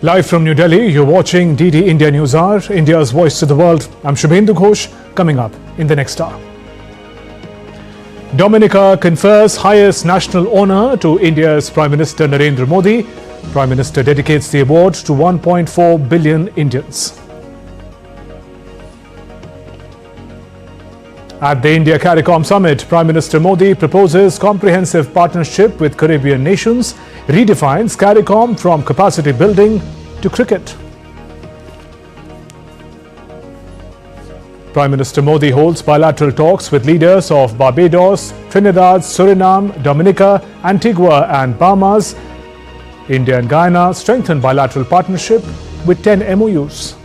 Live from New Delhi, you're watching DD India News Hour, India's voice to the world. I'm Shubhendu Ghosh, coming up in the next hour. Dominica confers highest national honour to India's Prime Minister Narendra Modi. Prime Minister dedicates the award to 1.4 billion Indians. At the India-CARICOM Summit, Prime Minister Modi proposes comprehensive partnership with Caribbean nations, redefines CARICOM from capacity building to cricket. Prime Minister Modi holds bilateral talks with leaders of Barbados, Trinidad, Suriname, Dominica, Antigua and Bahamas. India and Guyana strengthen bilateral partnership with 10 MOUs.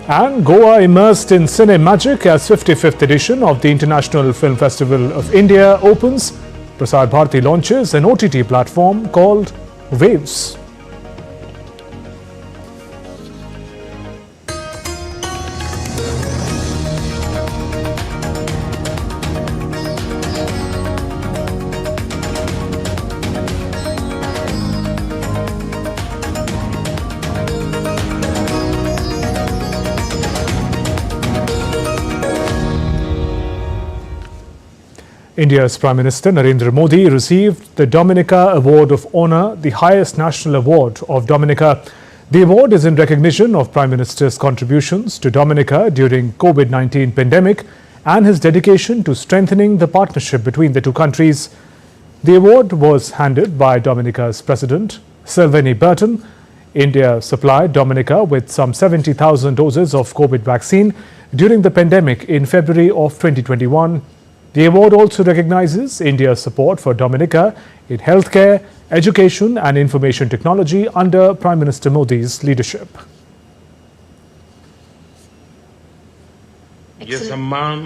And Goa immersed in cine magic as 55th edition of the International Film Festival of India opens. Prasar Bharati launches an OTT platform called Waves. India's Prime Minister Narendra Modi received the Dominica Award of Honour, the highest national award of Dominica. The award is in recognition of Prime Minister's contributions to Dominica during COVID-19 pandemic and his dedication to strengthening the partnership between the two countries. The award was handed by Dominica's President, Sylvanie Burton. India supplied Dominica with some 70,000 doses of COVID vaccine during the pandemic in February of 2021. The award also recognizes India's support for Dominica in healthcare, education and information technology under Prime Minister Modi's leadership. ये सम्मान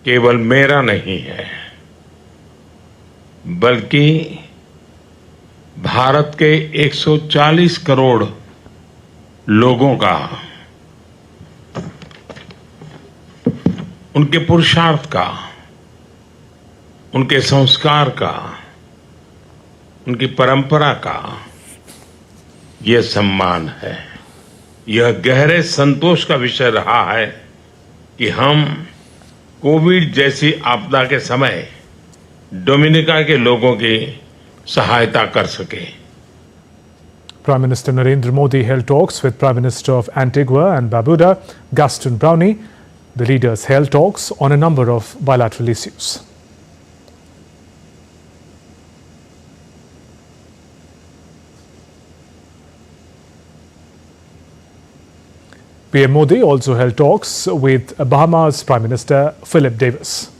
केवल मेरा नहीं है, बल्कि भारत के 140 करोड़ लोगों का, उनके पुरुषार्थ का, उनके संस्कार का, उनकी परंपरा का यह सम्मान है। यह गहरे संतोष का विषय रहा है कि हम कोविड जैसी आपदा के समय डोमिनिका के लोगों की सहायता कर सके। Prime Minister Narendra Modi held talks with Prime Minister of Antigua and Barbuda, Gaston Brownie. The leaders held talks on a number of bilateral issues. PM Modi also held talks with Bahamas Prime Minister Philip Davis.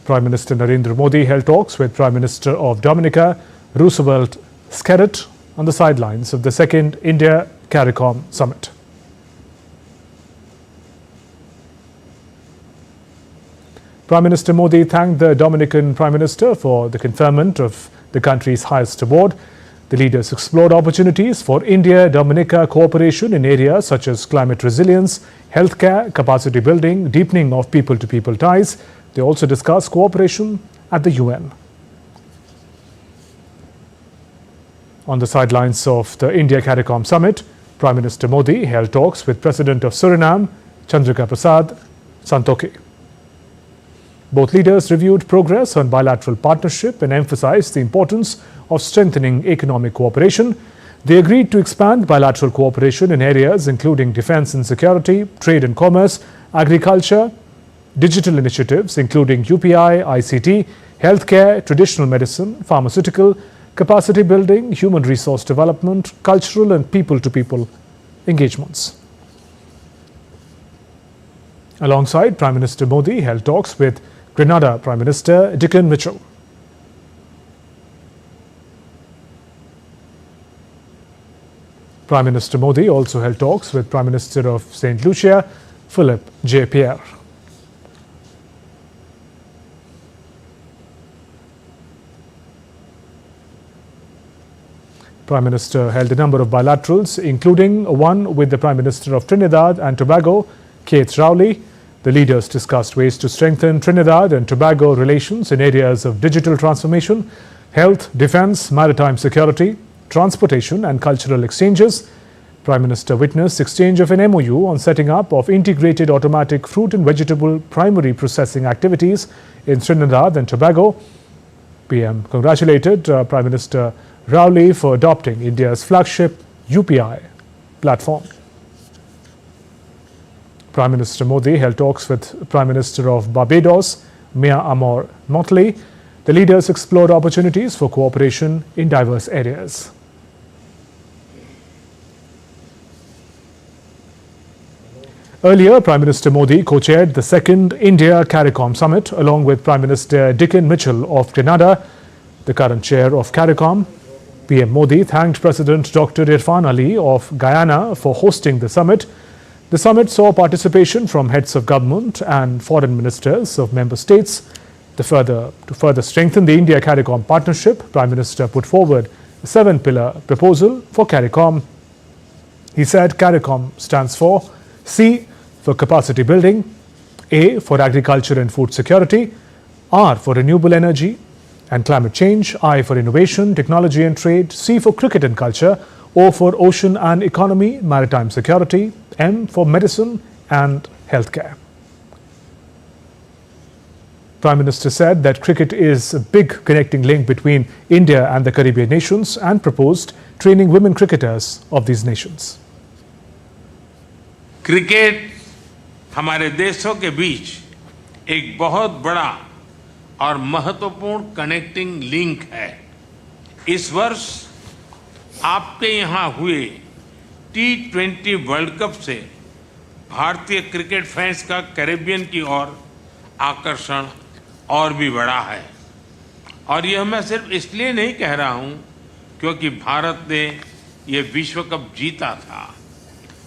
Prime Minister Narendra Modi held talks with Prime Minister of Dominica, Roosevelt Skerritt, on the sidelines of the second India-CARICOM Summit. Prime Minister Modi thanked the Dominican Prime Minister for the conferment of the country's highest award. The leaders explored opportunities for India-Dominica cooperation in areas such as climate resilience, healthcare, capacity building, deepening of people-to-people ties. They also discussed cooperation at the UN. On the sidelines of the India-CARICOM Summit, Prime Minister Modi held talks with President of Suriname, Chandrika Prasad Santokhi. Both leaders reviewed progress on bilateral partnership and emphasized the importance of strengthening economic cooperation. They agreed to expand bilateral cooperation in areas including defense and security, trade and commerce, agriculture, digital initiatives including UPI, ICT, healthcare, traditional medicine, pharmaceutical, capacity building, human resource development, cultural and people-to-people engagements. Alongside Prime Minister Modi held talks with Grenada Prime Minister Dickon Mitchell. Prime Minister Modi also held talks with Prime Minister of St. Lucia, Philip J. Pierre. Prime Minister held a number of bilaterals, including one with the Prime Minister of Trinidad and Tobago, Keith Rowley. The leaders discussed ways to strengthen Trinidad and Tobago relations in areas of digital transformation, health, defense, maritime security, transportation and cultural exchanges. Prime Minister witnessed exchange of an MOU on setting up of integrated automatic fruit and vegetable primary processing activities in Trinidad and Tobago. PM congratulated Prime Minister Rowley for adopting India's flagship UPI platform. Prime Minister Modi held talks with Prime Minister of Barbados, Mia Amor Motley. The leaders explored opportunities for cooperation in diverse areas. Earlier, Prime Minister Modi co-chaired the second India-CARICOM Summit along with Prime Minister Dickon Mitchell of Grenada, the current chair of CARICOM. PM Modi thanked President Dr. Irfan Ali of Guyana for hosting the summit. The summit saw participation from heads of government and foreign ministers of member states. To further strengthen the India-CARICOM partnership, Prime Minister put forward a 7-pillar proposal for CARICOM. He said CARICOM stands for C for capacity building, A for agriculture and food security, R for renewable energy and climate change, I for innovation, technology and trade, C for cricket and culture, O for ocean and economy, maritime security, M for medicine and healthcare. Prime Minister said that cricket is a big connecting link between India and the Caribbean nations and proposed training women cricketers of these nations. Cricket हमारे देशों के बीच एक बहुत बड़ा और महत्वपूर्ण connecting link है। इस वर्ष आपके यहाँ हुए T20 वर्ल्ड कप से भारतीय क्रिकेट फैंस का कैरेबियन की ओर आकर्षण और भी बढ़ा है। और यह मैं सिर्फ इसलिए नहीं कह रहा हूँ क्योंकि भारत ने ये विश्व कप जीता था।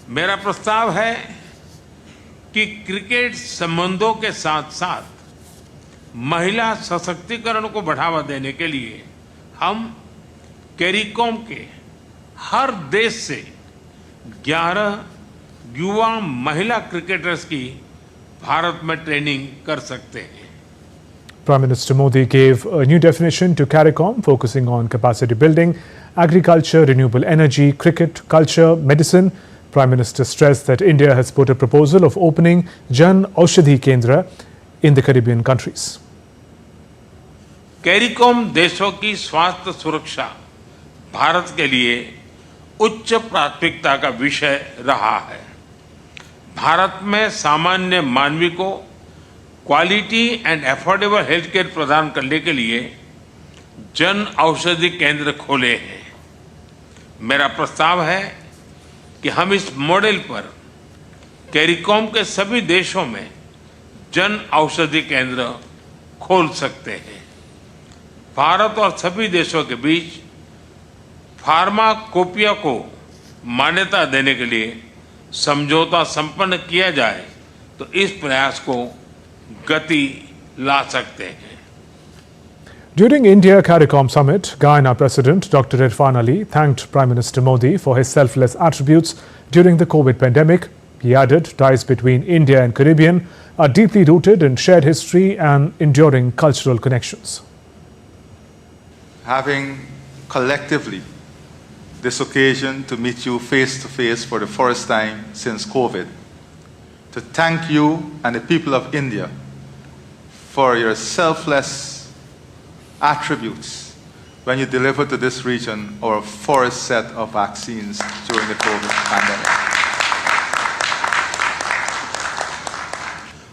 मेरा प्रस्ताव है कि क्रिकेट संबंधों के साथ साथ महिला सशक्तिकरण को बढ़ावा देने के लिए हम कैरिकॉम के हर देश से 11 युवा महिला क्रिकेटर्स की भारत में ट्रेनिंग कर सकते हैं। Prime Minister Modi gave a new definition to CARICOM, focusing on capacity building, agriculture, renewable energy, cricket, culture, medicine. Prime Minister stressed that India has put a proposal of opening Jan Aushadhi Kendra in the Caribbean countries. CARICOM देशों की स्वास्थ्य सुरक्षा भारत के लिए उच्च प्राथमिकता का विषय रहा है। भारत में सामान्य मानवी को quality and affordable health care प्रदान करने के लिए जन औषधि केंद्र खोले हैं। मेरा प्रस्ताव है कि हम इस मॉडल पर कैरिकॉम के सभी देशों में जन औषधि केंद्र खोल सकते हैं। भारत और सभी देशों के बीच फार्माकोपिया को मान्यता देने के लिए समझौता संपन्न किया जाए तो इस प्रयास को गति ला सकते हैं। During India-CARICOM Summit, Guyana President Dr. Irfan Ali thanked Prime Minister Modi for his selfless attributes during the COVID pandemic. He added ties between India and Caribbean are deeply rooted in shared history and enduring cultural connections. Having collectively this occasion to meet you face to face for the first time since COVID, to thank you and the people of India for your selfless attributes when you delivered to this region our first set of vaccines during the COVID pandemic.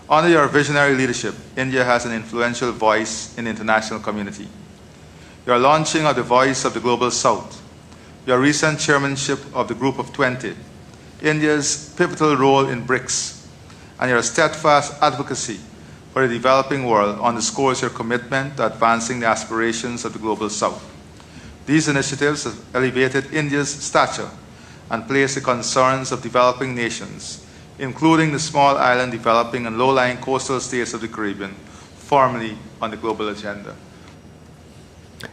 Under your visionary leadership, India has an influential voice in the international community. Your launching of the Voice of the Global South, your recent chairmanship of the Group of 20, India's pivotal role in BRICS, and your steadfast advocacy for the developing world underscores your commitment to advancing the aspirations of the Global South. These initiatives have elevated India's stature and placed the concerns of developing nations, including the small island developing and low-lying coastal states of the Caribbean, firmly on the global agenda.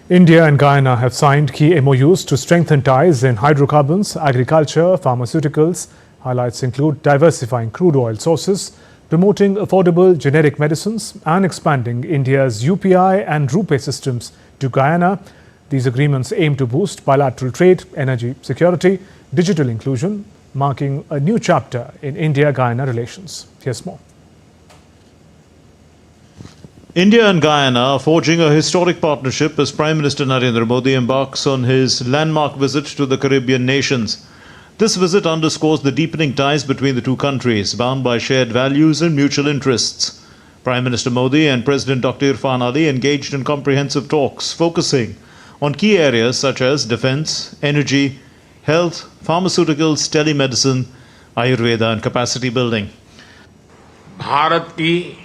India and Guyana have signed key MOUs to strengthen ties in hydrocarbons, agriculture, pharmaceuticals. Highlights include diversifying crude oil sources, promoting affordable generic medicines, and expanding India's UPI and RuPay systems to Guyana. These agreements aim to boost bilateral trade, energy security, digital inclusion, marking a new chapter in India-Guyana relations. Here's more. India and Guyana are forging a historic partnership as Prime Minister Narendra Modi embarks on his landmark visit to the Caribbean nations. This visit underscores the deepening ties between the two countries, bound by shared values and mutual interests. Prime Minister Modi and President Dr. Irfan Ali engaged in comprehensive talks, focusing on key areas such as defense, energy, health, pharmaceuticals, telemedicine, Ayurveda and capacity building. Bharat की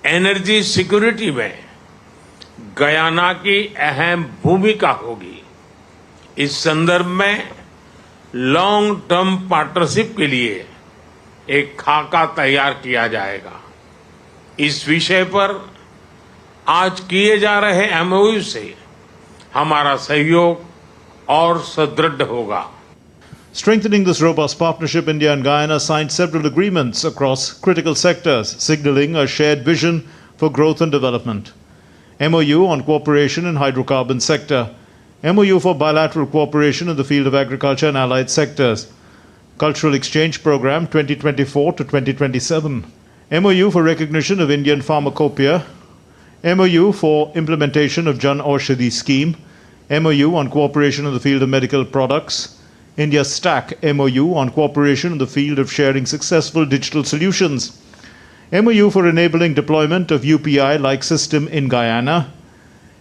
energy security में Guyana की अहम भूमिका होगी। इस संदर्भ में long term partnership के लिए एक खाका तैयार किया जाएगा। इस विषय पर आज किए जा रहे एमओयू से हमारा सहयोग और सुदृढ़ होगा। Strengthening this robust partnership, India and Guyana signed several agreements across critical sectors, signaling a shared vision for growth and development. MOU on cooperation in hydrocarbon sector, MOU for bilateral cooperation in the field of agriculture and allied sectors, Cultural Exchange Program 2024 to 2027, MOU for recognition of Indian pharmacopoeia, MOU for implementation of Jan Aushadhi scheme, MOU on cooperation in the field of medical products, India Stack MOU on cooperation in the field of sharing successful digital solutions, MOU for enabling deployment of UPI-like system in Guyana,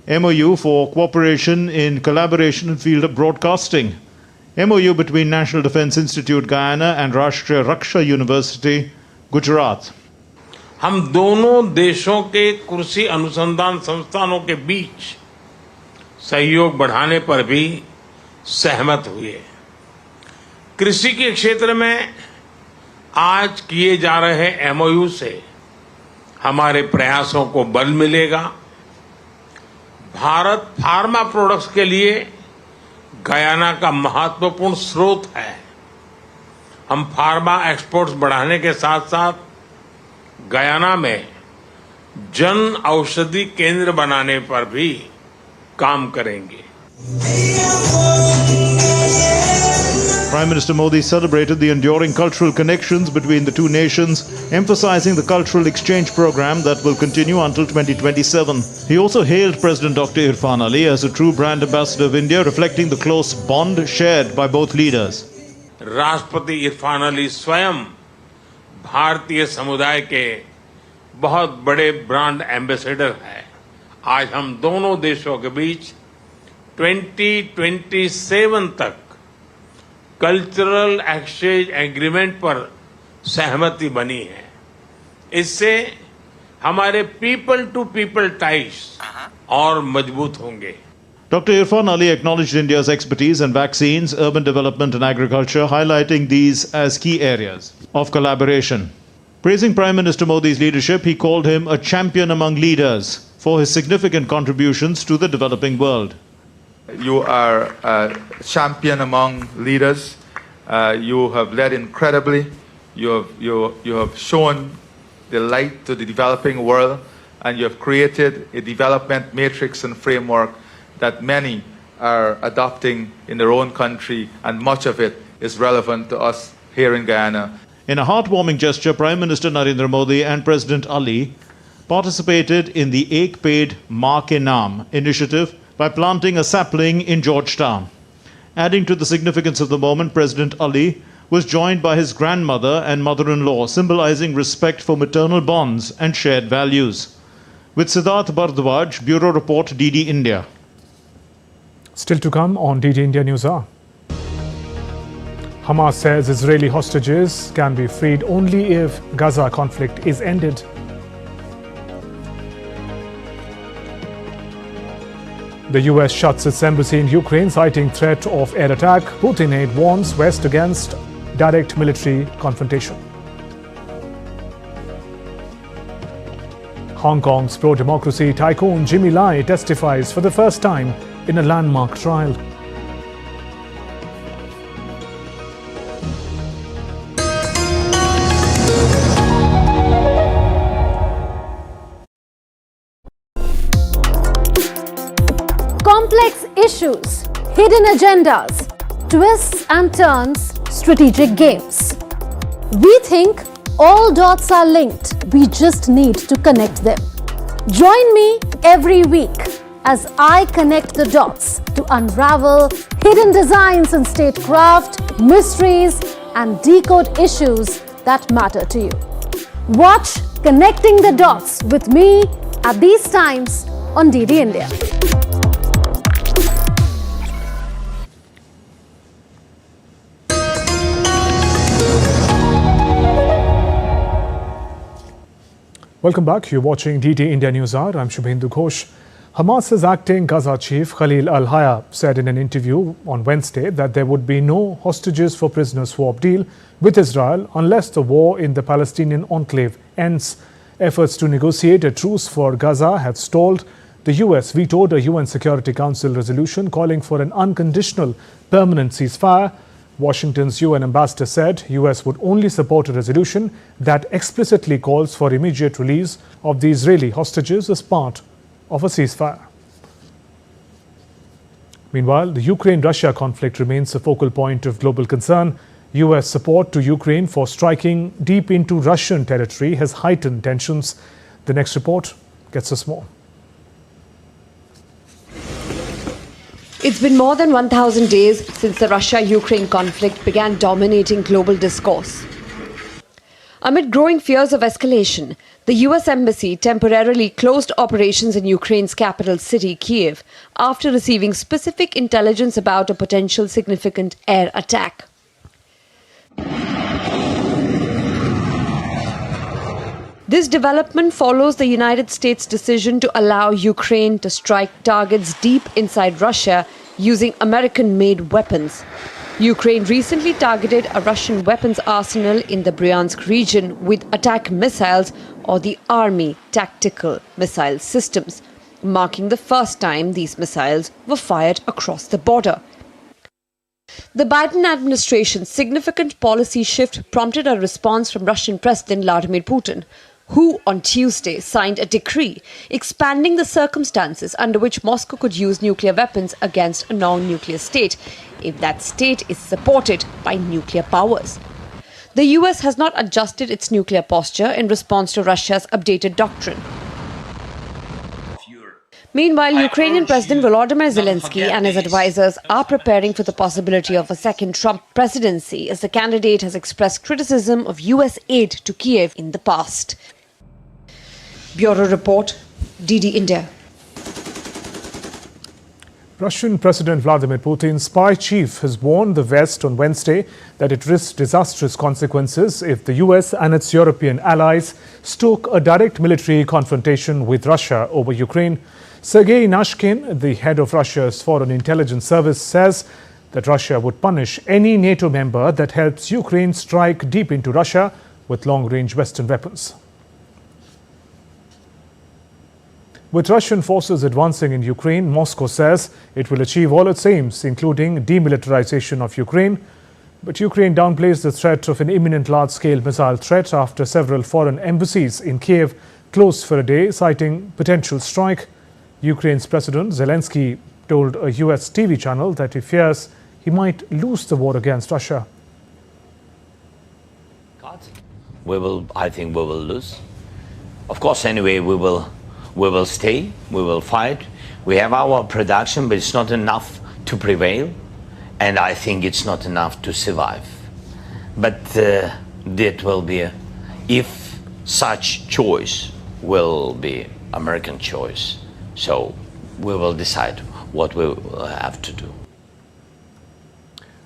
MOU for cooperation in collaboration in field of broadcasting, MOU between National Defence Institute Guyana and Rashtriya Raksha University, Gujarat. हम दोनों देशों के कृषि अनुसंधान संस्थानों के बीच सहयोग बढ़ाने पर भी सहमत हुए। कृषि के क्षेत्र में आज किए जा रहे एमओयू से हमारे प्रयासों को बल मिलेगा। भारत फार्मा प्रोडक्ट्स के लिए गयाना का महत्वपूर्ण स्रोत है। हम फार्मा एक्सपोर्ट्स बढ़ाने के साथ साथ गयाना में जन औषधि केंद्र बनाने पर भी काम करेंगे। Prime Minister Modi celebrated the enduring cultural connections between the two nations, emphasizing the cultural exchange program that will continue until 2027. He also hailed President Dr. Irfan Ali as a true brand ambassador of India, reflecting the close bond shared by both leaders. राष्ट्रपति इरफान अली स्वयं भारतीय समुदाय के बहुत बड़े brand ambassador हैं। आज हम दोनों देशों के बीच 2027 तक कल्चरल एक्सचेंज एग्रीमेंट पर सहमति बनी है। इससे हमारे पीपल टू पीपल टाइज और मजबूत होंगे। Dr. Irfan Ali acknowledged India's expertise in vaccines, urban development and agriculture, highlighting these as key areas of collaboration. Praising Prime Minister Modi's leadership, he called him a champion among leaders for his significant contributions to the developing world. You are a champion among leaders. You have led incredibly. You have shown the light to the developing world, and you have created a development matrix and framework that many are adopting in their own country, and much of it is relevant to us here in Guyana. In a heartwarming gesture, Prime Minister Narendra Modi and President Ali participated in the Ek Ped Maa Ke Naam initiative by planting a sapling in Georgetown. Adding to the significance of the moment, President Ali was joined by his grandmother and mother-in-law, symbolizing respect for maternal bonds and shared values. With Siddharth Bardwaj, Bureau Report, DD India. Still to come on DD India News Hour. Hamas says Israeli hostages can be freed only if Gaza conflict is ended. The US shuts its embassy in Ukraine, citing threat of air attack. Putin aide warns West against direct military confrontation. Hong Kong's pro-democracy tycoon Jimmy Lai testifies for the first time in a landmark trial. Complex issues, hidden agendas, twists and turns, strategic games. We think all dots are linked, we just need to connect them. Join me every week as I connect the dots to unravel hidden designs in statecraft, mysteries and decode issues that matter to you. Watch Connecting the Dots with me at these times on DD India. Welcome back. You're watching DD India News Hour. I'm Shubhendu Ghosh. Hamas's acting Gaza chief Khalil al-Hayya said in an interview on Wednesday that there would be no hostages for prisoner swap deal with Israel unless the war in the Palestinian enclave ends. Efforts to negotiate a truce for Gaza have stalled. The US vetoed a UN Security Council resolution calling for an unconditional permanent ceasefire. Washington's UN ambassador said US would only support a resolution that explicitly calls for immediate release of the Israeli hostages as part of a ceasefire. Meanwhile, the Ukraine-Russia conflict remains a focal point of global concern. US support to Ukraine for striking deep into Russian territory has heightened tensions. The next report gets us more. It's been more than 1,000 days since the Russia-Ukraine conflict began dominating global discourse. Amid growing fears of escalation, the US Embassy temporarily closed operations in Ukraine's capital city, Kyiv, after receiving specific intelligence about a potential significant air attack. This development follows the United States' decision to allow Ukraine to strike targets deep inside Russia using American-made weapons. Ukraine recently targeted a Russian weapons arsenal in the Bryansk region with attack missiles or the Army tactical missile systems, marking the first time these missiles were fired across the border. The Biden administration's significant policy shift prompted a response from Russian President Vladimir Putin, who on Tuesday signed a decree expanding the circumstances under which Moscow could use nuclear weapons against a non-nuclear state, if that state is supported by nuclear powers. The US has not adjusted its nuclear posture in response to Russia's updated doctrine. Meanwhile, Ukrainian President Volodymyr Zelensky and his advisors are preparing for the possibility of a second Trump presidency, as the candidate has expressed criticism of US aid to Kyiv in the past. Bureau Report, DD India. Russian President Vladimir Putin's spy chief has warned the West on Wednesday that it risks disastrous consequences if the US and its European allies stoke a direct military confrontation with Russia over Ukraine. Sergei Nashkin, the head of Russia's Foreign Intelligence Service, says that Russia would punish any NATO member that helps Ukraine strike deep into Russia with long-range Western weapons. With Russian forces advancing in Ukraine, Moscow says it will achieve all its aims, including demilitarization of Ukraine. But Ukraine downplays the threat of an imminent large-scale missile threat after several foreign embassies in Kyiv closed for a day, citing potential strike. Ukraine's President Zelensky told a US TV channel that he fears he might lose the war against Russia. I think we will lose. Of course, anyway, we will stay, we will fight. We have our production, but it's not enough to prevail. And I think it's not enough to survive. But that will be, if such choice will be American choice, so we will decide what we will have to do.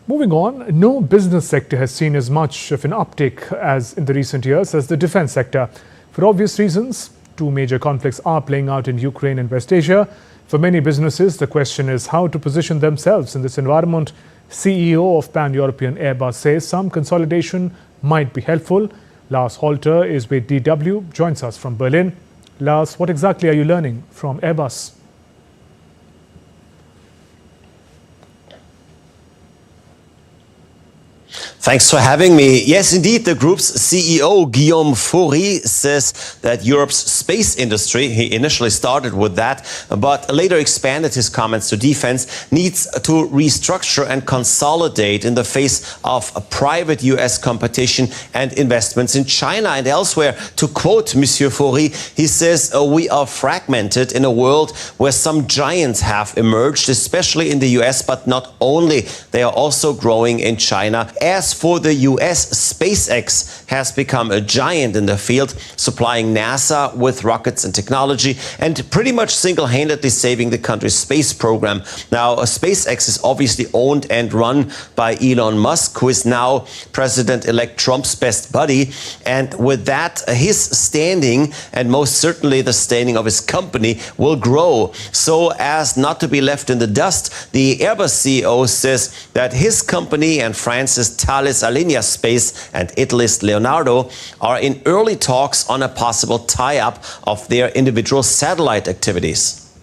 Moving on, no business sector has seen as much of an uptick as in the recent years as the defense sector. For obvious reasons, two major conflicts are playing out in Ukraine and West Asia. For many businesses, the question is how to position themselves in this environment. CEO of Pan-European Airbus says some consolidation might be helpful. Lars Holter is with DW, joins us from Berlin. Lars, what exactly are you learning from Airbus? Thanks for having me. Yes, indeed, the group's CEO, Guillaume Faury, says that Europe's space industry, he initially started with that, but later expanded his comments to defense, needs to restructure and consolidate in the face of a private US competition and investments in China and elsewhere. To quote Monsieur Faury, he says, we are fragmented in a world where some giants have emerged, especially in the US, but not only. They are also growing in China. As for the US, SpaceX has become a giant in the field, supplying NASA with rockets and technology and pretty much single-handedly saving the country's space program. Now, SpaceX is obviously owned and run by Elon Musk, who is now President-elect Trump's best buddy. And with that, his standing and most certainly the standing of his company will grow. So as not to be left in the dust, the Airbus CEO says that his company and France's Thales Alenia Space and Italy's Leonardo are in early talks on a possible tie-up of their individual satellite activities.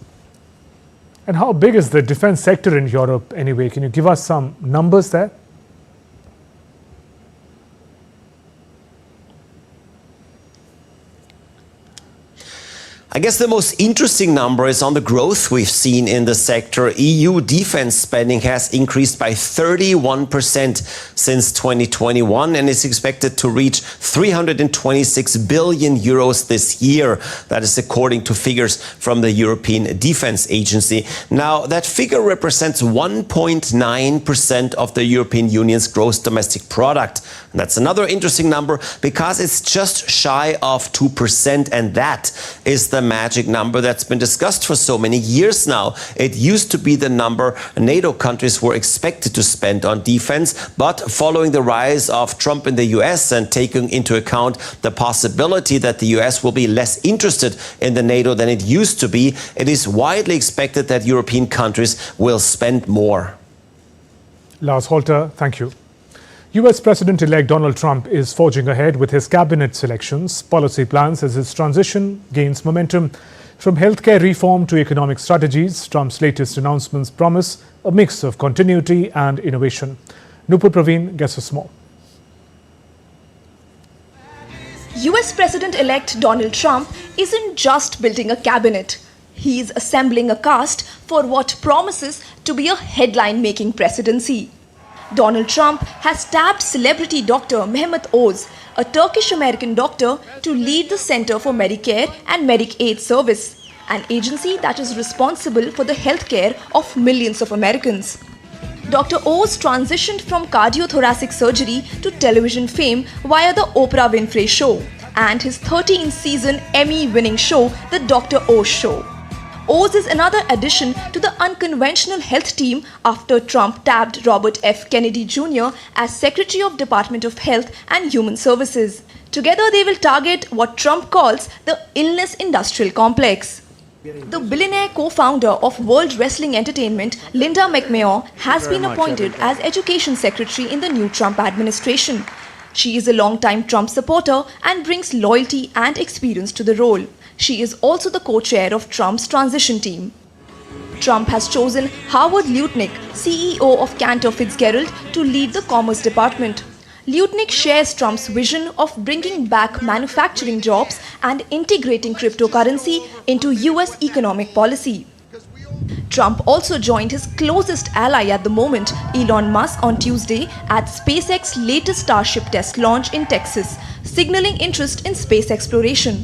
And how big is the defense sector in Europe anyway? Can you give us some numbers there? I guess the most interesting number is on the growth we've seen in the sector. EU defense spending has increased by 31% since 2021 and is expected to reach 326 billion euros this year. That is according to figures from the European Defense Agency. Now, that figure represents 1.9% of the European Union's gross domestic product. And that's another interesting number because it's just shy of 2%, and that is the magic number that's been discussed for so many years now. It used to be the number NATO countries were expected to spend on defense, but following the rise of Trump in the US and taking into account the possibility that the US will be less interested in the NATO than it used to be, it is widely expected that European countries will spend more. Lars Holter, thank you. US President-elect Donald Trump is forging ahead with his cabinet selections, policy plans as his transition gains momentum. From healthcare reform to economic strategies, Trump's latest announcements promise a mix of continuity and innovation. Nupur Praveen gets us more. US President-elect Donald Trump isn't just building a cabinet. He's assembling a cast for what promises to be a headline-making presidency. Donald Trump has tapped celebrity doctor Mehmet Oz, a Turkish-American doctor, to lead the Center for Medicare and Medicaid Service, an agency that is responsible for the healthcare of millions of Americans. Dr. Oz transitioned from cardiothoracic surgery to television fame via the Oprah Winfrey Show and his 13-season Emmy-winning show, The Dr. Oz Show. Oz is another addition to the unconventional health team after Trump tapped Robert F. Kennedy Jr. as Secretary of Department of Health and Human Services. Together they will target what Trump calls the illness industrial complex. The billionaire co-founder of World Wrestling Entertainment, Linda McMahon, has been appointed as Education Secretary in the new Trump administration. She is a long-time Trump supporter and brings loyalty and experience to the role. She is also the co-chair of Trump's transition team. Trump has chosen Howard Lutnick, CEO of Cantor Fitzgerald, to lead the Commerce Department. Lutnick shares Trump's vision of bringing back manufacturing jobs and integrating cryptocurrency into US economic policy. Trump also joined his closest ally at the moment, Elon Musk, on Tuesday at SpaceX's latest Starship test launch in Texas, signaling interest in space exploration.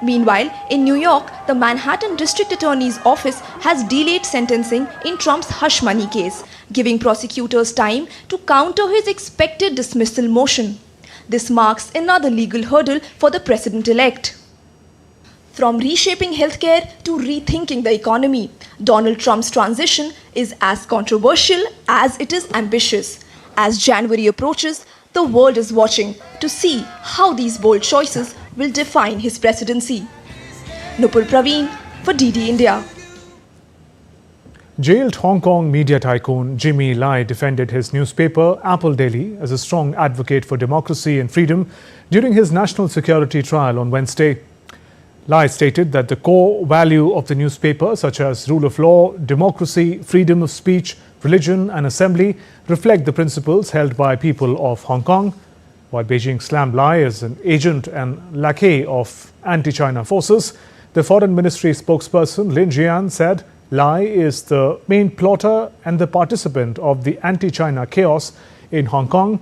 Meanwhile, in New York, the Manhattan District Attorney's Office has delayed sentencing in Trump's hush money case, giving prosecutors time to counter his expected dismissal motion. This marks another legal hurdle for the president-elect. From reshaping healthcare to rethinking the economy, Donald Trump's transition is as controversial as it is ambitious. As January approaches, the world is watching to see how these bold choices will define his presidency. Nupur Praveen for DD India. Jailed Hong Kong media tycoon Jimmy Lai defended his newspaper, Apple Daily, as a strong advocate for democracy and freedom during his national security trial on Wednesday. Lai stated that the core value of the newspaper, such as rule of law, democracy, freedom of speech, religion and assembly, reflect the principles held by people of Hong Kong. While Beijing slammed Lai as an agent and lackey of anti-China forces, the Foreign Ministry spokesperson Lin Jian said Lai is the main plotter and the participant of the anti-China chaos in Hong Kong.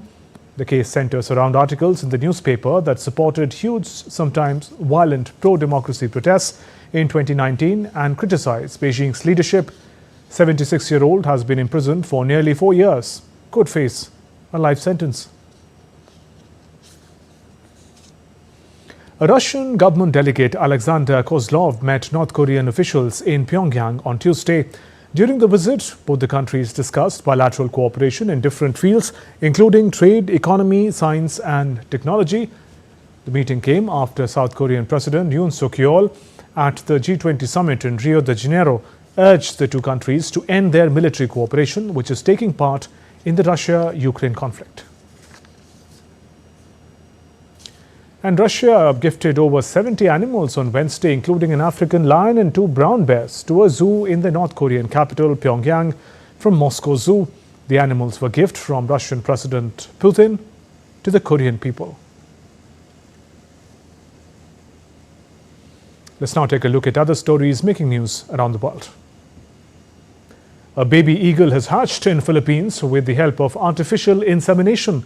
The case centers around articles in the newspaper that supported huge, sometimes violent pro-democracy protests in 2019 and criticized Beijing's leadership. 76-year-old has been imprisoned for nearly 4 years, could face a life sentence. A Russian government delegate, Alexander Kozlov, met North Korean officials in Pyongyang on Tuesday. During the visit, both the countries discussed bilateral cooperation in different fields, including trade, economy, science and technology. The meeting came after South Korean President Yoon Suk-yeol at the G20 summit in Rio de Janeiro urged the two countries to end their military cooperation, which is taking part in the Russia-Ukraine conflict. And Russia gifted over 70 animals on Wednesday, including an African lion and 2 brown bears, to a zoo in the North Korean capital, Pyongyang, from Moscow Zoo. The animals were gifts from Russian President Putin to the Korean people. Let's now take a look at other stories making news around the world. A baby eagle has hatched in Philippines with the help of artificial insemination.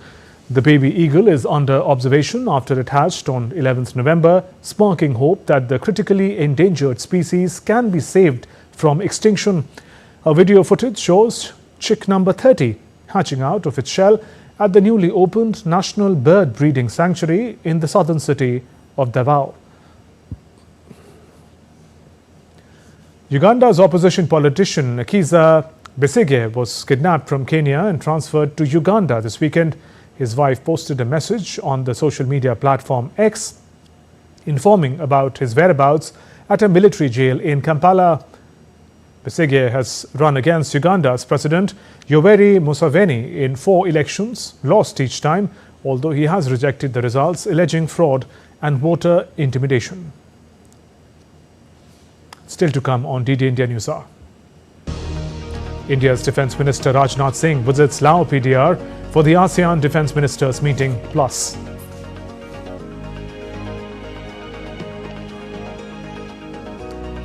The baby eagle is under observation after it hatched on 11th November, sparking hope that the critically endangered species can be saved from extinction. A video footage shows chick number 30 hatching out of its shell at the newly opened National Bird Breeding Sanctuary in the southern city of Davao. Uganda's opposition politician Kizza Besigye was kidnapped from Kenya and transferred to Uganda this weekend. His wife posted a message on the social media platform X informing about his whereabouts at a military jail in Kampala. Besigye has run against Uganda's President Yoweri Museveni in 4 elections, lost each time, although he has rejected the results, alleging fraud and voter intimidation. Still to come on DD India News Hour. India's Defence Minister Rajnath Singh visits Lao PDR for the ASEAN Defence Ministers Meeting Plus.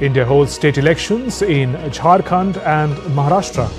India holds state elections in Jharkhand and Maharashtra.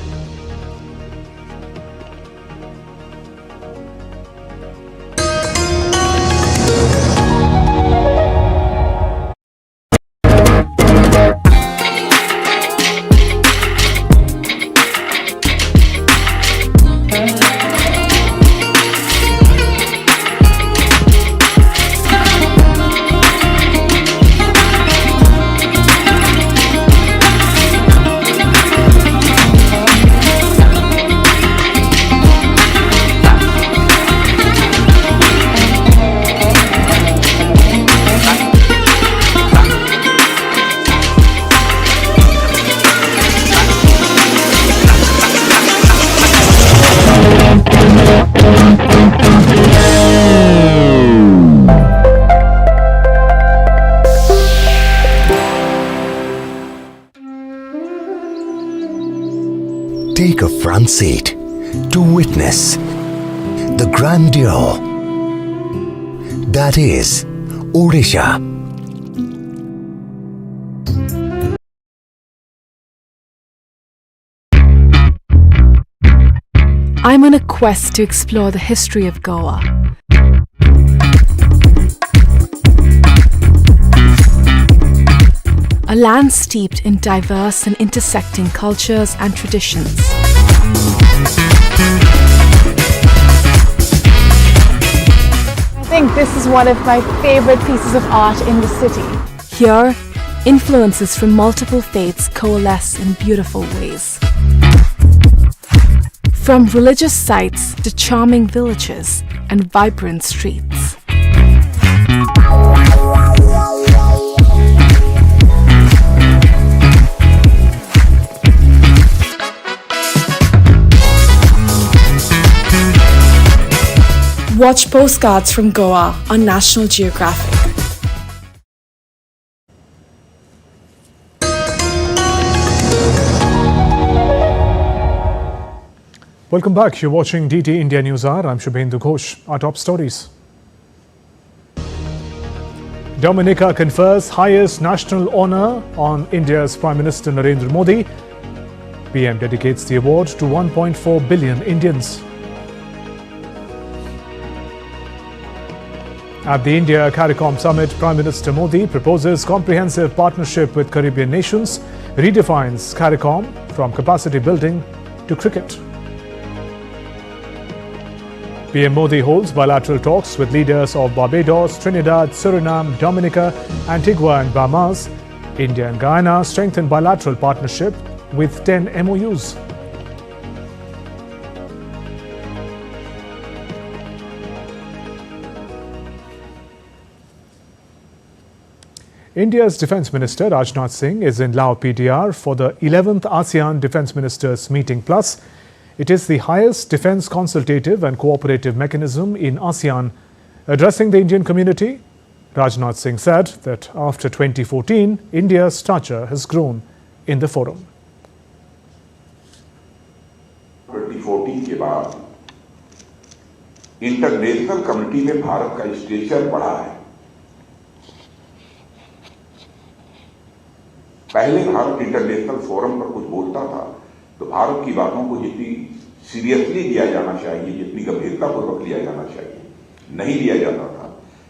Take a front seat to witness the grandeur that is Odisha. I'm on a quest to explore the history of Goa. A land steeped in diverse and intersecting cultures and traditions. I think this is one of my favorite pieces of art in the city. Here, influences from multiple faiths coalesce in beautiful ways. From religious sites to charming villages and vibrant streets. Watch postcards from Goa on National Geographic. Welcome back. You're watching DT India News Hour. I'm Shubhendu Ghosh. Our top stories. Dominica confers highest national honour on India's Prime Minister Narendra Modi. PM dedicates the award to 1.4 billion Indians. At the India-CARICOM Summit, Prime Minister Modi proposes comprehensive partnership with Caribbean nations, redefines CARICOM from capacity building to cricket. PM Modi holds bilateral talks with leaders of Barbados, Trinidad, Suriname, Dominica, Antigua and Bahamas. India and Guyana strengthen bilateral partnership with 10 MOUs. India's Defence Minister Rajnath Singh is in Lao PDR for the 11th ASEAN Defence Ministers Meeting Plus. It is the highest defence consultative and cooperative mechanism in ASEAN. Addressing the Indian community, Rajnath Singh said that after 2014, India's stature has grown in the forum. 2014 के बाद international community में भारत का stretcher बढ़ा है। पहले Bharat international forum पर कुछ बोलता था तो भारत की बातों को जितनी सीरियसली लिया जाना चाहिए, जितनी गंभीरतापूर्वक लिया जाना चाहिए, नहीं लिया जाता था।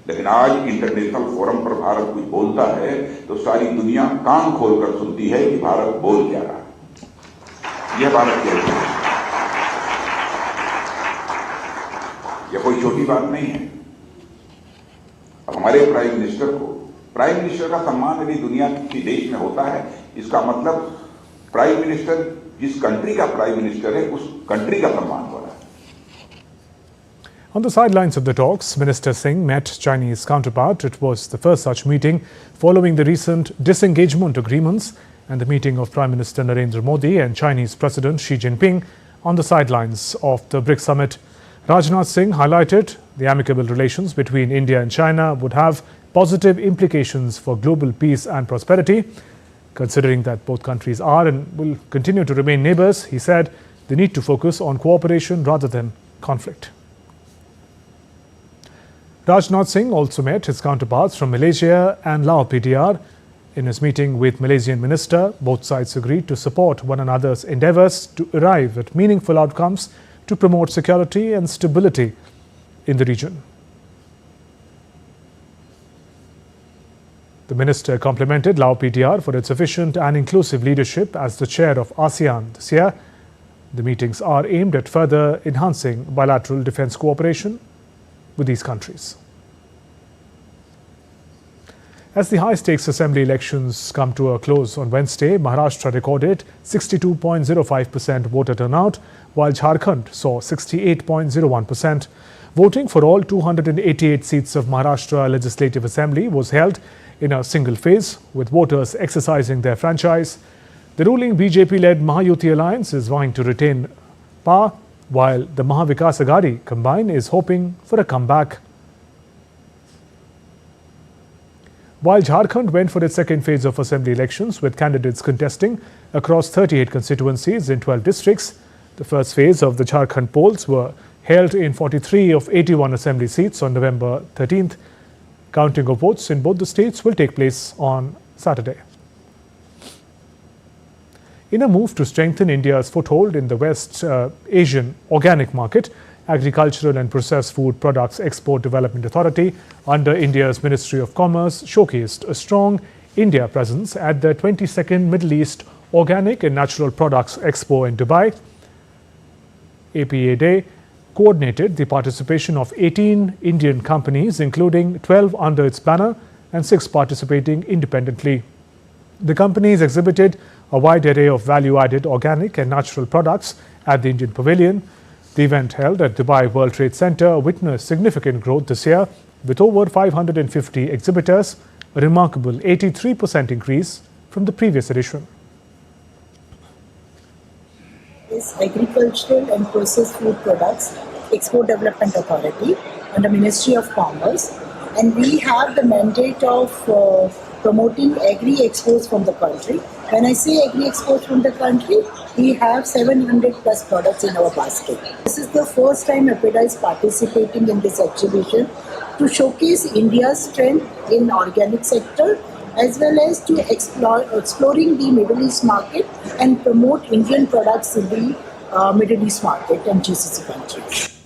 लेकिन आज इंटरनेशनल फोरम पर भारत कुछ बोलता है तो सारी दुनिया कान खोलकर सुनती है कि भारत बोल क्या रहा है। यह भारत की है, यह कोई छोटी बात नहीं है। अब हमारे प्राइम मिनिस्टर का सम्मान यदि दुनिया की देश में होता है, इसका मतलब प्राइम मिनिस्टर जिस कंट्री का प्राइम मिनिस्टर है उस कंट्री का सम्मान हो रहा है। On the sidelines of the talks, Minister Singh met Chinese counterpart. It was the first such meeting following the recent disengagement agreements and the meeting of Prime Minister Narendra Modi and Chinese President Xi Jinping on the sidelines of the BRICS summit. Rajnath Singh highlighted the amicable relations between India and China would have positive implications for global peace and prosperity. Considering that both countries are and will continue to remain neighbours, he said they need to focus on cooperation rather than conflict. Rajnath Singh also met his counterparts from Malaysia and Lao PDR. In his meeting with Malaysian minister, both sides agreed to support one another's endeavours to arrive at meaningful outcomes to promote security and stability in the region. The minister complimented Lao PDR for its efficient and inclusive leadership as the chair of ASEAN this year. The meetings are aimed at further enhancing bilateral defence cooperation with these countries. As the high-stakes assembly elections come to a close on Wednesday, Maharashtra recorded 62.05% voter turnout, while Jharkhand saw 68.01%. Voting for all 288 seats of Maharashtra Legislative Assembly was held in a single phase, with voters exercising their franchise. The ruling BJP-led Mahayuti alliance is vying to retain power, while the Mahavikas Aghadi combine is hoping for a comeback. While Jharkhand went for its second phase of assembly elections, with candidates contesting across 38 constituencies in 12 districts, the first phase of the Jharkhand polls were held in 43 of 81 assembly seats on November 13th. Counting of votes in both the states will take place on Saturday. In a move to strengthen India's foothold in the West Asian organic market, Agricultural and Processed Food Products Export Development Authority under India's Ministry of Commerce showcased a strong India presence at the 22nd Middle East Organic and Natural Products Expo in Dubai. APA Day coordinated the participation of 18 Indian companies, including 12 under its banner and 6 participating independently. The companies exhibited a wide array of value-added organic and natural products at the Indian Pavilion. The event held at Dubai World Trade Center witnessed significant growth this year, with over 550 exhibitors, a remarkable 83% increase from the previous edition. Is Agricultural and Processed Food Products Export Development Authority under Ministry of Commerce, and we have the mandate of promoting agri-exports from the country When I say agri exports from the country, we have 700 plus products in our basket. This is the first time APEDA is participating in this exhibition to showcase India's strength in organic sector as well as to exploring the Middle East market and promote Indian products in the Middle East market and GCC countries.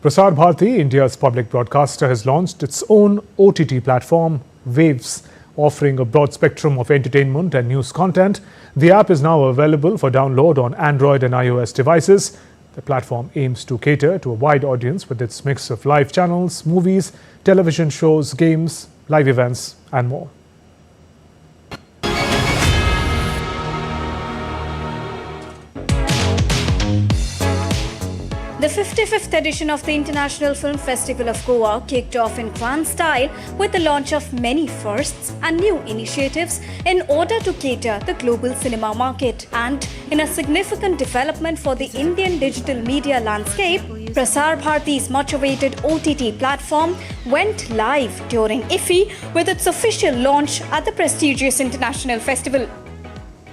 Prasar Bharati, India's public broadcaster, has launched its own OTT platform, Waves, offering a broad spectrum of entertainment and news content. The app is now available for download on Android and iOS devices. The platform aims to cater to a wide audience with its mix of live channels, movies, television shows, games, live events, and more. The 55th edition of the International Film Festival of Goa kicked off in grand style with the launch of many firsts and new initiatives in order to cater the global cinema market. And in a significant development for the Indian digital media landscape, Prasar Bharati's much-awaited OTT platform went live during IFFI with its official launch at the prestigious international festival.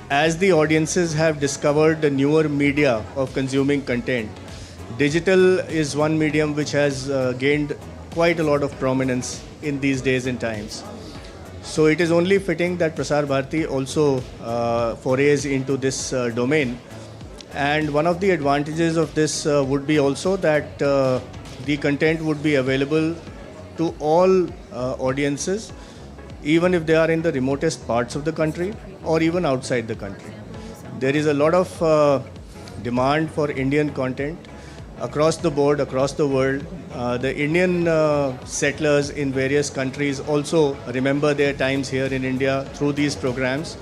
As the audiences have discovered the newer media of consuming content, digital is one medium which has gained quite a lot of prominence in these days and times. So it is only fitting that Prasar Bharati also forays into this domain. And one of the advantages of this would be also that the content would be available to all audiences, even if they are in the remotest parts of the country or even outside the country. There is a lot of demand for Indian content across the board, across the world. The Indian settlers in various countries also remember their times here in India through these programs.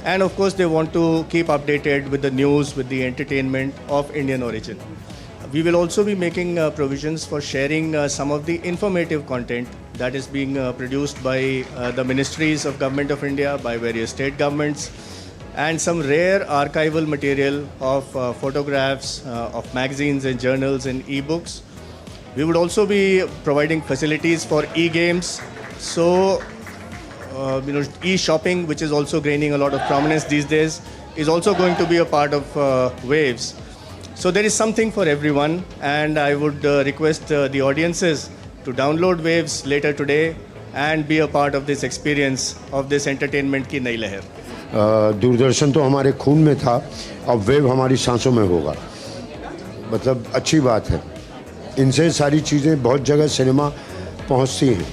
And of course, they want to keep updated with the news, with the entertainment of Indian origin. We will also be making provisions for sharing some of the informative content that is being produced by the ministries of Government of India, by various state governments, and some rare archival material of photographs, of magazines and journals and e-books. We would also be providing facilities for e-games. So, e-shopping, which is also gaining a lot of prominence these days, is also going to be a part of Waves. So there is something for everyone, and I would request the audiences to download Waves later today and be a part of this experience of this entertainment की नई लहर. दूरदर्शन तो हमारे खून में था, अब wave हमारी सांसों में होगा. मतलब अच्छी बात है. इनसे सारी चीज़ें बहुत जगह सिनेमा पहुंचती हैं.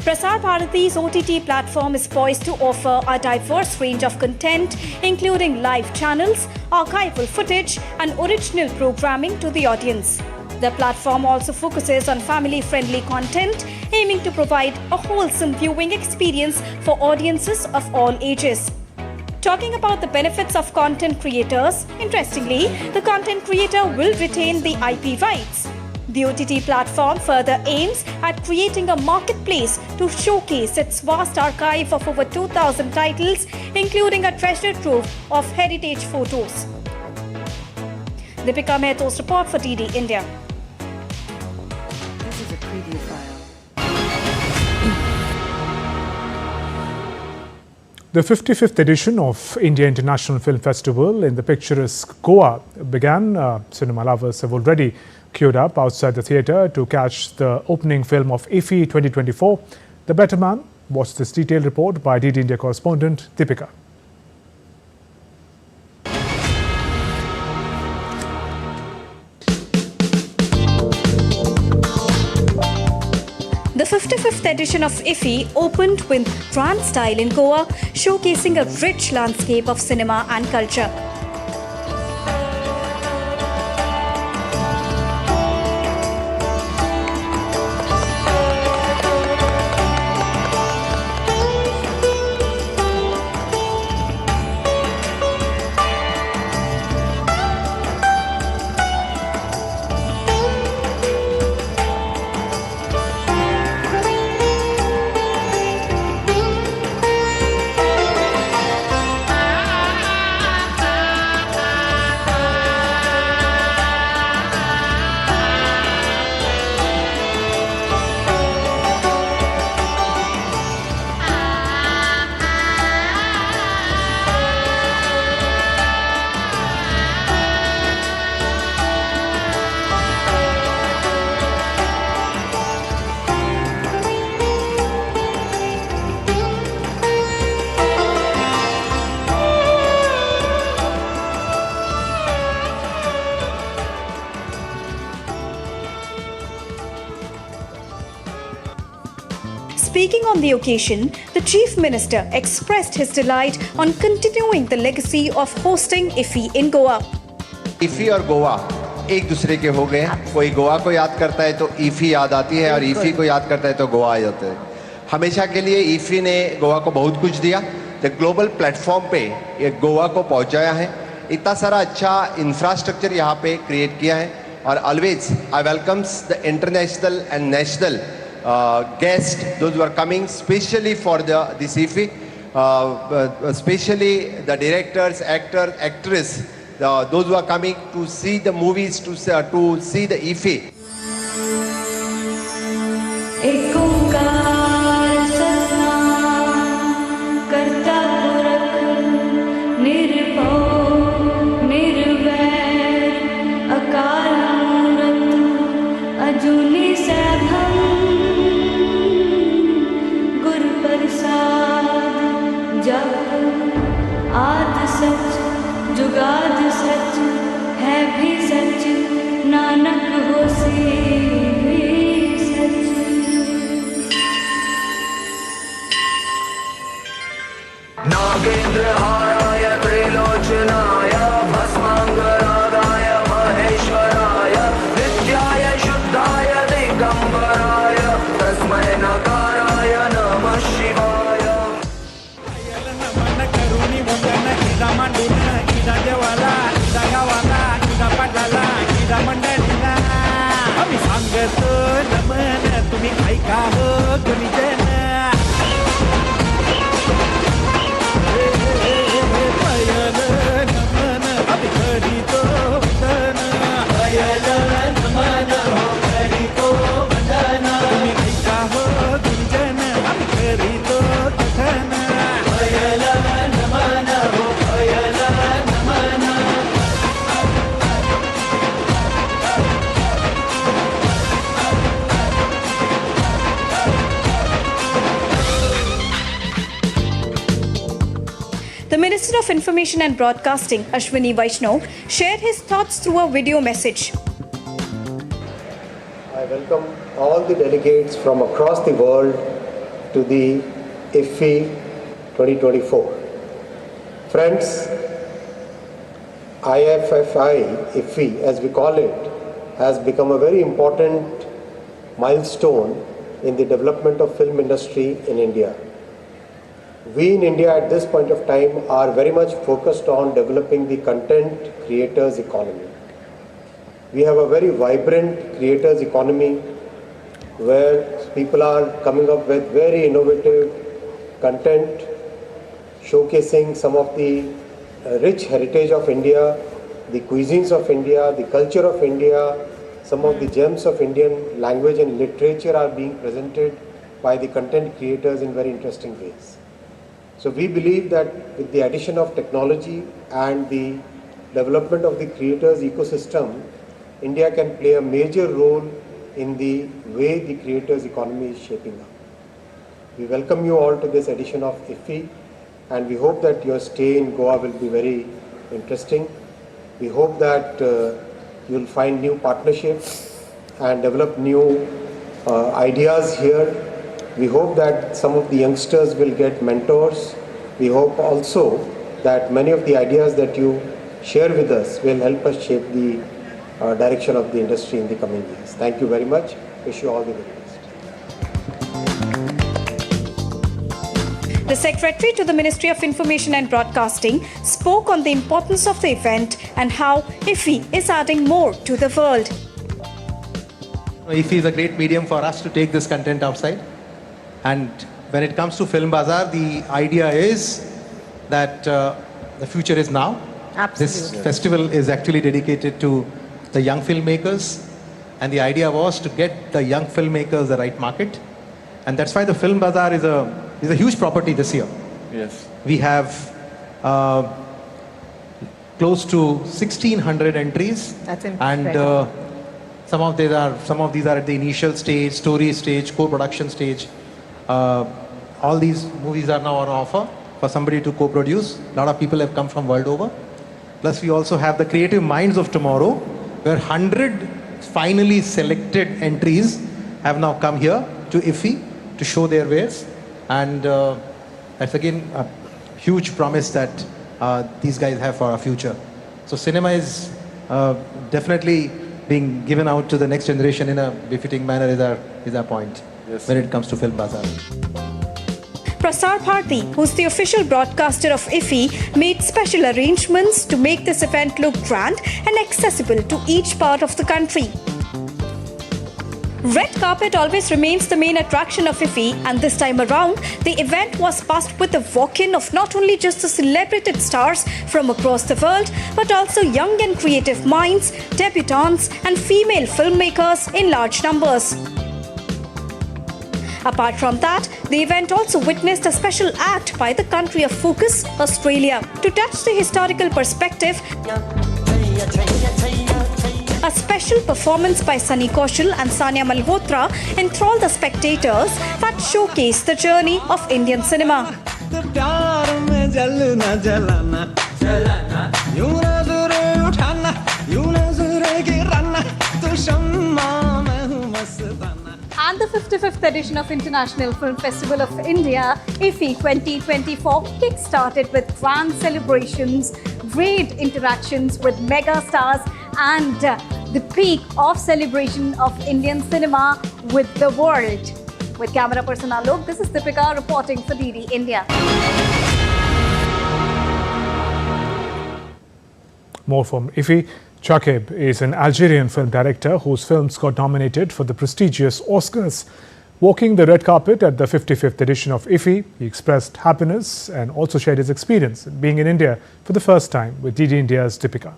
Prasar Bharati's OTT platform is poised to offer a diverse range of content, including live channels, archival footage, and original programming to the audience. The platform also focuses on family-friendly content, aiming to provide a wholesome viewing experience for audiences of all ages. Talking about the benefits of content creators, interestingly, the content creator will retain the IP rights. The OTT platform further aims at creating a marketplace to showcase its vast archive of over 2,000 titles, including a treasure trove of heritage photos. Deepika Mehto's report for DD India. This is a preview file. The 55th edition of India International Film Festival in the picturesque Goa began. Cinema lovers have already queued up outside the theatre to catch the opening film of IFFI 2024, The Better Man. Watch this detailed report by DD India correspondent Deepika. The 55th edition of IFFI opened with grand style in Goa, showcasing a rich landscape of cinema and culture. Speaking on the occasion, the Chief Minister expressed his delight on continuing the legacy of hosting IFFI in Goa. IFFI और गोवा एक दूसरे के हो गए। कोई गोवा को याद करता है तो IFFI याद आती है और IFFI को याद करता है तो गोवा आ जाता है। हमेशा के लिए IFFI ने गोवा को बहुत कुछ दिया, तो ग्लोबल प्लेटफॉर्म पे ये गोवा को पहुंचाया है। इतना सारा अच्छा इंफ्रास्ट्रक्चर यहाँ पे क्रिएट किया है और always I welcomes the international and national guests, those who are coming specially for this IFFI, especially the directors, actors, actresses, those who are coming to see the movies, to see the IFFI. आद सच जुगाद सच है भी सच नानक होसी भी सच। नागेंद्रहाराय त्रिलोचनाय भस्मांगरागाय महेश्वराय नित्याय शुद्धाय दिगंबराय तस्मै नकाराय नमः शिवाय। Manduna, ida jawala, ida gawala, ida padala, ida mandalina. Ami sangato namana, tumi aika ho gunijana. Payala namana, ami karito vandana. Payala namana, karito vandana. Tumi aika ho gunijana, ami karito vandana. Payala namana. The Minister of Information and Broadcasting, Ashwini Vaishnaw, shared his thoughts through a video message. I welcome all the delegates from across the world to the IFFI 2024. Friends, IFFI, as we call it, has become a very important milestone in the development of film industry in India. We in India at this point of time are very much focused on developing the content creators economy. We have a very vibrant creators economy where people are coming up with very innovative content, showcasing some of the rich heritage of India, the cuisines of India, the culture of India, some of the gems of Indian language and literature are being presented by the content creators in very interesting ways. So we believe that with the addition of technology and the development of the creators ecosystem, India can play a major role in the way the creators economy is shaping up. We welcome you all to this edition of IFFI, and we hope that your stay in Goa will be very interesting. We hope that you'll find new partnerships and develop new ideas here. We hope that some of the youngsters will get mentors. We hope also that many of the ideas that you share with us will help us shape the direction of the industry in the coming years. Thank you very much. Wish you all the very best. The Secretary to the Ministry of Information and Broadcasting spoke on the importance of the event and how IFFI is adding more to the world. IFFI is a great medium for us to take this content outside. And when it comes to Film Bazaar, the idea is that the future is now. Absolutely. This festival is actually dedicated to the young filmmakers. And the idea was to get the young filmmakers the right market. And that's why the Film Bazaar is a huge property this year. Yes. We have close to 1,600 entries. That's and incredible. some of these are at the initial stage, story stage, co-production stage. All these movies are now on offer for somebody to co-produce. A lot of people have come from world over. Plus we also have the Creative Minds of Tomorrow, where 100 finally selected entries have now come here to IFFI to show their wares. And that's again a huge promise that these guys have for our future. So cinema is definitely being given out to the next generation in a befitting manner is our point when it comes to Film Bazaar. Prasar Bharati, who's the official broadcaster of IFFI, made special arrangements to make this event look grand and accessible to each part of the country. Red carpet always remains the main attraction of IFFI, and this time around, the event was passed with the walk-in of not only just the celebrated stars from across the world, but also young and creative minds, debutantes, and female filmmakers in large numbers. Apart from that, the event also witnessed a special act by the country of focus, Australia. To touch the historical perspective, a special performance by Sunny Kaushal and Sanya Malhotra enthralled the spectators that showcased the journey of Indian cinema. And the 55th edition of International Film Festival of India, IFFI 2024, kick-started with grand celebrations, great interactions with mega stars, and the peak of celebration of Indian cinema with the world. With camera person Alok, this is Deepika reporting for DD India. More from IFFI. Chakeb is an Algerian film director whose films got nominated for the prestigious Oscars. Walking the red carpet at the 55th edition of IFFI, he expressed happiness and also shared his experience being in India for the first time with DD India's Deepika.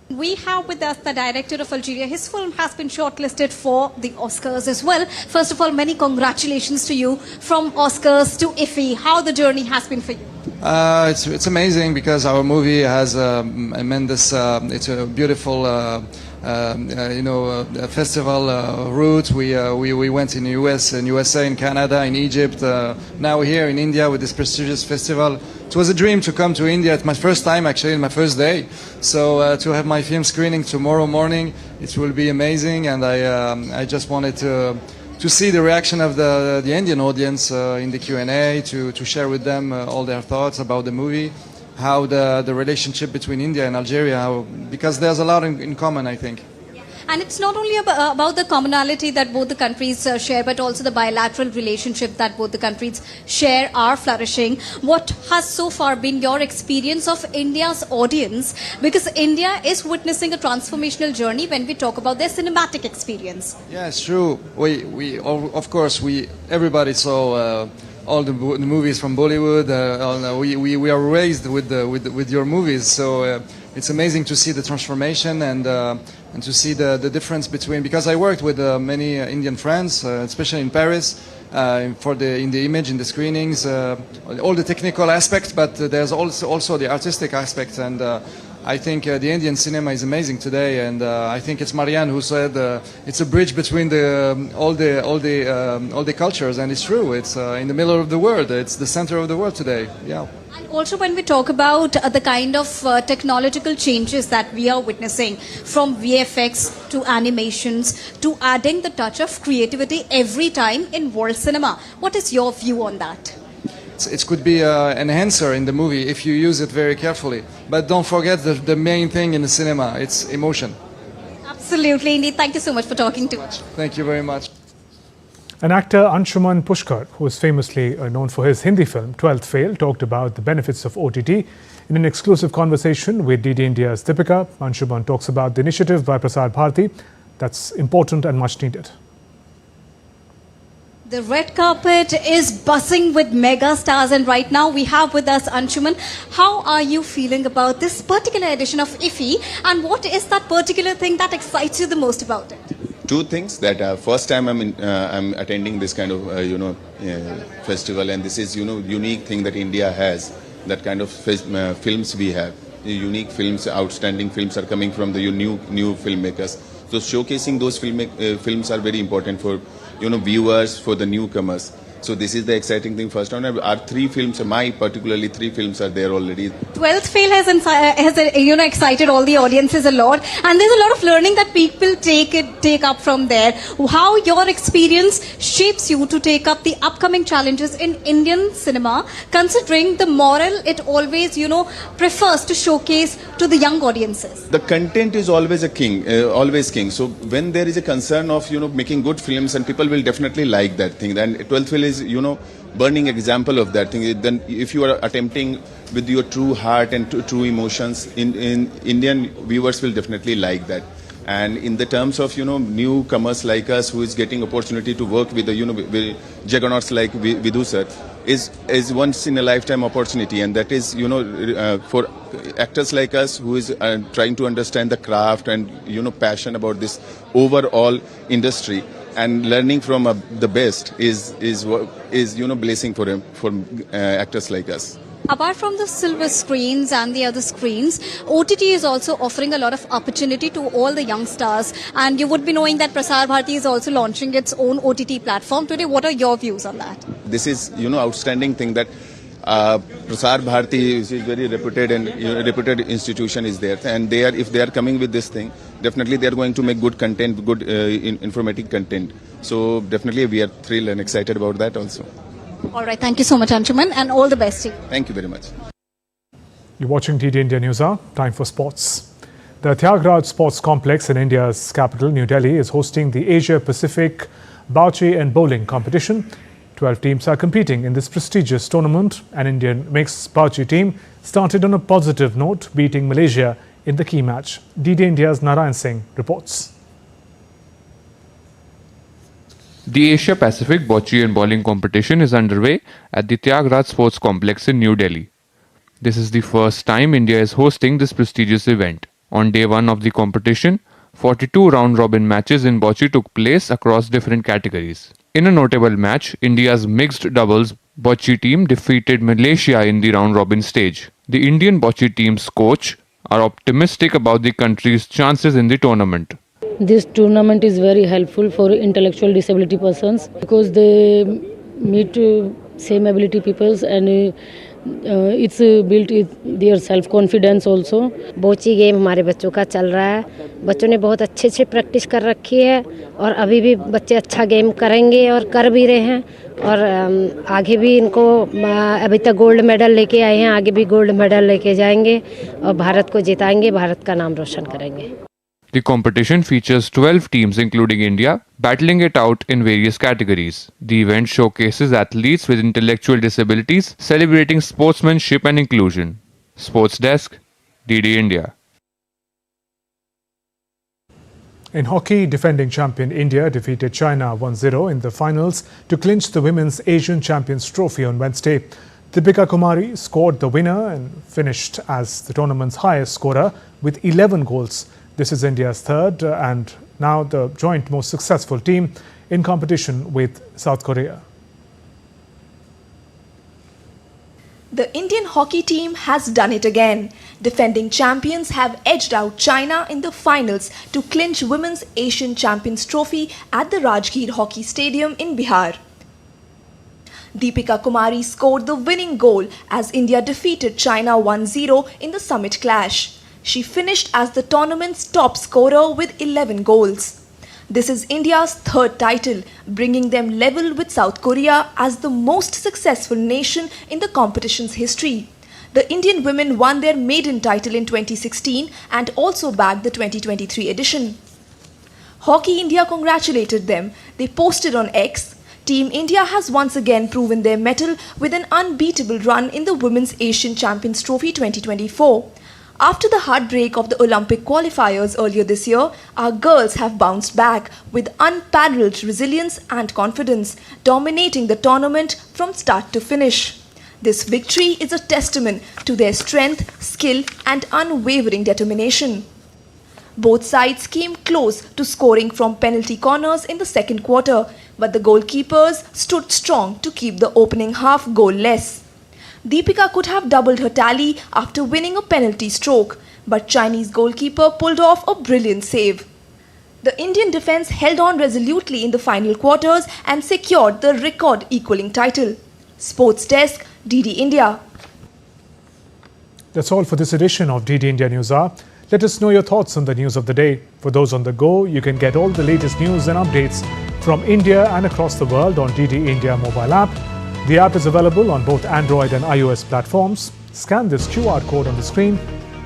We have with us the director of Algeria. His film has been shortlisted for the Oscars as well. First of all, many congratulations to you from Oscars to IFFI. How the journey has been for you? It's amazing because our movie has tremendous. It's a beautiful, festival route. We went in the US, in USA, in Canada, in Egypt. Now here in India with this prestigious festival. It was a dream to come to India. It's my first time, actually, my first day. So to have my film screening tomorrow morning, it will be amazing. And I just wanted to see the reaction of the Indian audience in the Q&A, to share with them all their thoughts about the movie, how the relationship between India and Algeria, because there's a lot in common, I think. And it's not only about the commonality that both the countries share, but also the bilateral relationship that both the countries share are flourishing. What has so far been your experience of India's audience? Because India is witnessing a transformational journey when we talk about their cinematic experience. Yeah, it's true. Everybody saw all the movies from Bollywood. We are raised with your movies, so it's amazing to see the transformation and to see the difference between, because I worked with many Indian friends, especially in Paris, in the image, in the screenings, all the technical aspects, but there's also the artistic aspects, and I think the Indian cinema is amazing today, and I think it's Marianne who said it's a bridge between all the cultures, and it's true. It's in the middle of the world. It's the center of the world today. Yeah. And also when we talk about the kind of technological changes that we are witnessing, from VFX to animations to adding the touch of creativity every time in world cinema, what is your view on that? It could be an enhancer in the movie if you use it very carefully. But don't forget the main thing in the cinema, it's emotion. Absolutely, indeed. Thank you so much for talking to us. Thank you very much. An actor, Anshuman Pushkar, who is famously known for his Hindi film 12th Fail, talked about the benefits of OTT. In an exclusive conversation with DD India's Deepika, Anshuman talks about the initiative by Prasar Bharati that's important and much needed. The red carpet is buzzing with mega stars, and right now we have with us Anshuman. How are you feeling about this particular edition of IFFI, and what is that particular thing that excites you the most about it? Two things. That first time I'm attending this kind of festival, and this is unique thing that India has. That kind of films we have, unique films, outstanding films are coming from the new filmmakers. So showcasing those films are very important for viewers, for the newcomers. So this is the exciting thing. First round, our 3 films, my particularly 3 films are there already. 12th fail has excited all the audiences a lot, and there's a lot of learning that people take up from there. How your experience shapes you to take up the upcoming challenges in Indian cinema, considering the moral it always prefers to showcase to the young audiences. The content is always a king, always king. So when there is a concern of making good films, and people will definitely like that thing. Then 12th fail is burning example of that thing. Then if you are attempting with your true heart and true emotions, in Indian viewers will definitely like that. And in the terms of newcomers like us who is getting opportunity to work with the with juggernauts like Vidhu sir is once in a lifetime opportunity, and that is for actors like us who is trying to understand the craft and passion about this overall industry, and learning from the best is blessing for actors like us. Apart from the silver screens and the other screens, OTT is also offering a lot of opportunity to all the young stars. And you would be knowing that Prasar Bharati is also launching its own OTT platform today. What are your views on that? This is, outstanding thing that Prasar Bharati is very reputed and reputed institution is there. And if they are coming with this thing, definitely they are going to make good content, good informative content. So definitely we are thrilled and excited about that also. All right. Thank you so much, Anshuman, and all the best to you. Thank you very much. You're watching DD India News Hour. Time for sports. The Thiagraj Sports Complex in India's capital, New Delhi, is hosting the Asia-Pacific Bocce and Bowling competition. 12 teams are competing in this prestigious tournament. An Indian mixed bocce team started on a positive note, beating Malaysia in the key match. DD India's Narayan Singh reports. The Asia-Pacific Bocce and Bowling competition is underway at the Thiagraj Sports Complex in New Delhi. This is the first time India is hosting this prestigious event. On day 1 of the competition, 42 round-robin matches in bocce took place across different categories. In a notable match, India's mixed doubles bocce team defeated Malaysia in the round-robin stage. The Indian bocce team's coach are optimistic about the country's chances in the tournament. This tournament is very helpful for intellectual disability persons because they meet same ability peoples, and it's built their self confidence also. बोची game हमारे बच्चों का चल रहा है. बच्चों ने बहुत अच्छे से प्रैक्टिस कर रखी है और अभी भी बच्चे अच्छा गेम करेंगे और कर भी रहे हैं, और आगे भी इनको अभी तक गोल्ड मेडल लेके आए हैं, आगे भी गोल्ड मेडल लेके जाएंगे और भारत को जिताएंगे, भारत का नाम रोशन करेंगे. The competition features 12 teams including India, battling it out in various categories. The event showcases athletes with intellectual disabilities, celebrating sportsmanship and inclusion. Sports Desk, DD India. In hockey, defending champion India defeated China 1-0 in the finals to clinch the Women's Asian Champions Trophy on Wednesday. Deepika Kumari scored the winner and finished as the tournament's highest scorer with 11 goals. This is India's third and now the joint most successful team in competition with South Korea. The Indian hockey team has done it again. Defending champions have edged out China in the finals to clinch Women's Asian Champions Trophy at the Rajgir Hockey Stadium in Bihar. Deepika Kumari scored the winning goal as India defeated China 1-0 in the summit clash. She finished as the tournament's top scorer with 11 goals. This is India's third title, bringing them level with South Korea as the most successful nation in the competition's history. The Indian women won their maiden title in 2016 and also bagged the 2023 edition. Hockey India congratulated them. They posted on X, Team India has once again proven their mettle with an unbeatable run in the Women's Asian Champions Trophy 2024. After the heartbreak of the Olympic qualifiers earlier this year, our girls have bounced back with unparalleled resilience and confidence, dominating the tournament from start to finish. This victory is a testament to their strength, skill and unwavering determination. Both sides came close to scoring from penalty corners in the second quarter, but the goalkeepers stood strong to keep the opening half goalless. Deepika could have doubled her tally after winning a penalty stroke, but Chinese goalkeeper pulled off a brilliant save. The Indian defence held on resolutely in the final quarters and secured the record equalling title. Sports Desk, DD India. That's all for this edition of DD India News Hour. Let us know your thoughts on the news of the day. For those on the go, you can get all the latest news and updates from India and across the world on DD India mobile app. The app is available on both Android and iOS platforms. Scan this QR code on the screen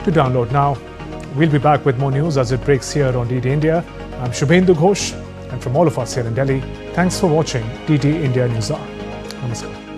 to download now. We'll be back with more news as it breaks here on DD India. I'm Shubhendu Ghosh, and from all of us here in Delhi, thanks for watching DD India News Hour. Namaskar.